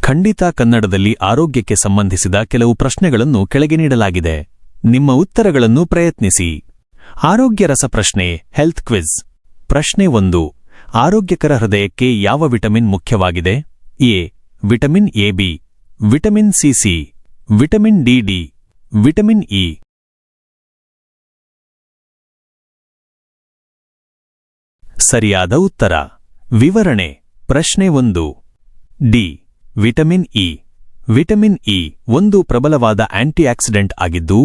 ಖಂಡಿತ ಕನ್ನಡದಲ್ಲಿ ಆರೋಗ್ಯಕ್ಕೆ ಸಂಬಂಧಿಸಿದ ಕೆಲವು ಪ್ರಶ್ನೆಗಳನ್ನು ಕೆಳಗೆ ನೀಡಲಾಗಿದೆ. ನಿಮ್ಮ ಉತ್ತರಗಳನ್ನು ಪ್ರಯತ್ನಿಸಿ. ಆರೋಗ್ಯ ರಸಪ್ರಶ್ನೆ ಹೆಲ್ತ್ ಕ್ವಿಜ್. ಪ್ರಶ್ನೆ 1. ಆರೋಗ್ಯಕರ ಹೃದಯಕ್ಕೆ ಯಾವ ವಿಟಮಿನ್ ಮುಖ್ಯವಾಗಿದೆ? A. Vitamin A B, vitamin C C, vitamin D, vitamin E. ಸರಿಯಾದ ಉತ್ತರ. ವಿವರಣೆ. ಪ್ರಶ್ನೆ 1. D. Vitamin E. Vitamin E ಒಂದು ಪ್ರಬಲವಾದ ಆಂಟಿಆಕ್ಸಿಡೆಂಟ್ ಆಗಿದ್ದು,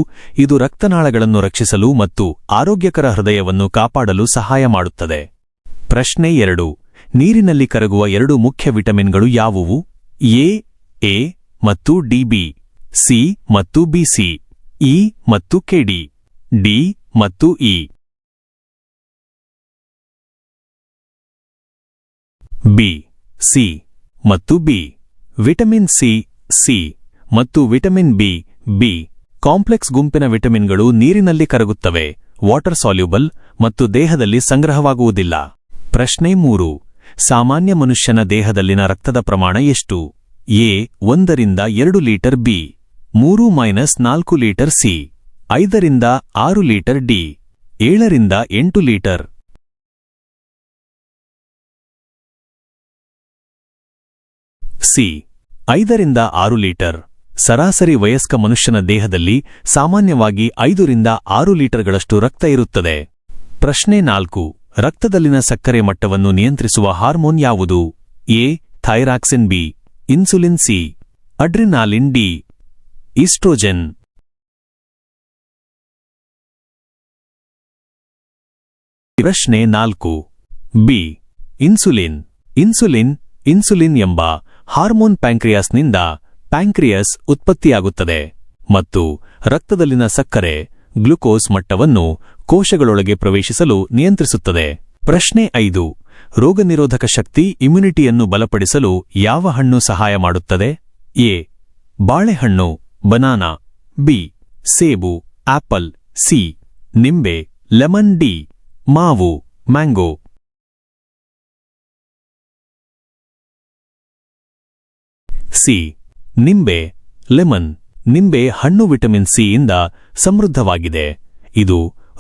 ಇದು ರಕ್ತನಾಳಗಳನ್ನು ರಕ್ಷಿಸಲು ಮತ್ತು ಆರೋಗ್ಯಕರ ಹೃದಯವನ್ನು ಕಾಪಾಡಲು ಸಹಾಯ ಮಾಡುತ್ತದೆ. ಪ್ರಶ್ನೆ 2. ನೀರಿನಲ್ಲಿ ಕರಗುವ 2 ಮುಖ್ಯ ವಿಟಮಿನ್ಗಳು ಯಾವುವು? ಎ ಮತ್ತು ಡಿಬಿ, ಸಿ ಮತ್ತು ಬಿಸಿ, ಇ ಮತ್ತು ಕೆಡಿ, ಡಿ ಮತ್ತು ಇ. ಬಿ, ಸಿ ಮತ್ತು ಬಿ. ವಿಟಮಿನ್ ಸಿ ಮತ್ತು ವಿಟಮಿನ್ ಬಿ ಕಾಂಪ್ಲೆಕ್ಸ್ ಗುಂಪಿನ ವಿಟಮಿನ್ಗಳು ನೀರಿನಲ್ಲಿ ಕರಗುತ್ತವೆ, ವಾಟರ್ ಸಾಲ್ಯುಬಲ್ ಮತ್ತು ದೇಹದಲ್ಲಿ ಸಂಗ್ರಹವಾಗುವುದಿಲ್ಲ. ಪ್ರಶ್ನೆ 3. ಸಾಮಾನ್ಯ ಮನುಷ್ಯನ ದೇಹದಲ್ಲಿನ ರಕ್ತದ ಪ್ರಮಾಣ ಎಷ್ಟು? ಎ. 1 ರಿಂದ 2 ಲೀಟರ್, ಬಿ. 3-4 litre, C. 5 ರಿಂದ 6 ಲೀಟರ್, ಡಿ. 7 ರಿಂದ 8 ಲೀಟರ್. ಸಿ. 5 ರಿಂದ 6 ಲೀಟರ್. ಸರಾಸರಿ ವಯಸ್ಕ ಮನುಷ್ಯನ ದೇಹದಲ್ಲಿ ಸಾಮಾನ್ಯವಾಗಿ 5 ರಿಂದ 6 ಲೀಟರ್ಗಳಷ್ಟು ರಕ್ತ ಇರುತ್ತದೆ. ಪ್ರಶ್ನೆ 4. ರಕ್ತದಲ್ಲಿನ ಸಕ್ಕರೆ ಮಟ್ಟವನ್ನು ನಿಯಂತ್ರಿಸುವ ಹಾರ್ಮೋನ್ ಯಾವುದು? A. Thyroxine, B. Insulin, C. Adrenaline, D. Oestrogen. ಪ್ರಶ್ನೆ 4. ಬಿ. ಇನ್ಸುಲಿನ್. ಇನ್ಸುಲಿನ್ ಎಂಬ ಹಾರ್ಮೋನ್ ಪ್ಯಾಂಕ್ರಿಯಾಸ್ನಿಂದ ಪ್ಯಾಂಕ್ರಿಯಸ್ ಉತ್ಪತ್ತಿಯಾಗುತ್ತದೆ ಮತ್ತು ರಕ್ತದಲ್ಲಿನ ಸಕ್ಕರೆ ಗ್ಲುಕೋಸ್ ಮಟ್ಟವನ್ನು ಕೋಶಗಳೊಳಗೆ ಪ್ರವೇಶಿಸಲು ನಿಯಂತ್ರಿಸುತ್ತದೆ. ಪ್ರಶ್ನೆ 5. ರೋಗನಿರೋಧಕ ಶಕ್ತಿ ಇಮ್ಯುನಿಟಿಯನ್ನು ಬಲಪಡಿಸಲು ಯಾವ ಹಣ್ಣು ಸಹಾಯ ಮಾಡುತ್ತದೆ? ಎ. ಬಾಳೆಹಣ್ಣು, ಬನಾನಾ, ಬಿ. ಸೇಬು, ಆಪಲ್, ಸಿ. ನಿಂಬೆ, ಲೆಮನ್, ಡಿ. ಮಾವು, ಮ್ಯಾಂಗೋ. ಸಿ. ನಿಂಬೆ, ಲೆಮನ್. ನಿಂಬೆ ಹಣ್ಣು ವಿಟಮಿನ್ ಸಿ ಯಿಂದ ಸಮೃದ್ಧವಾಗಿದೆ. ಇದು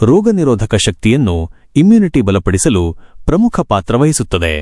ರೋಗನಿರೋಧಕ ಶಕ್ತಿಯನ್ನು ಇಮ್ಯುನಿಟಿ ಬಲಪಡಿಸಲು ಪ್ರಮುಖ ಪಾತ್ರ ವಹಿಸುತ್ತದೆ.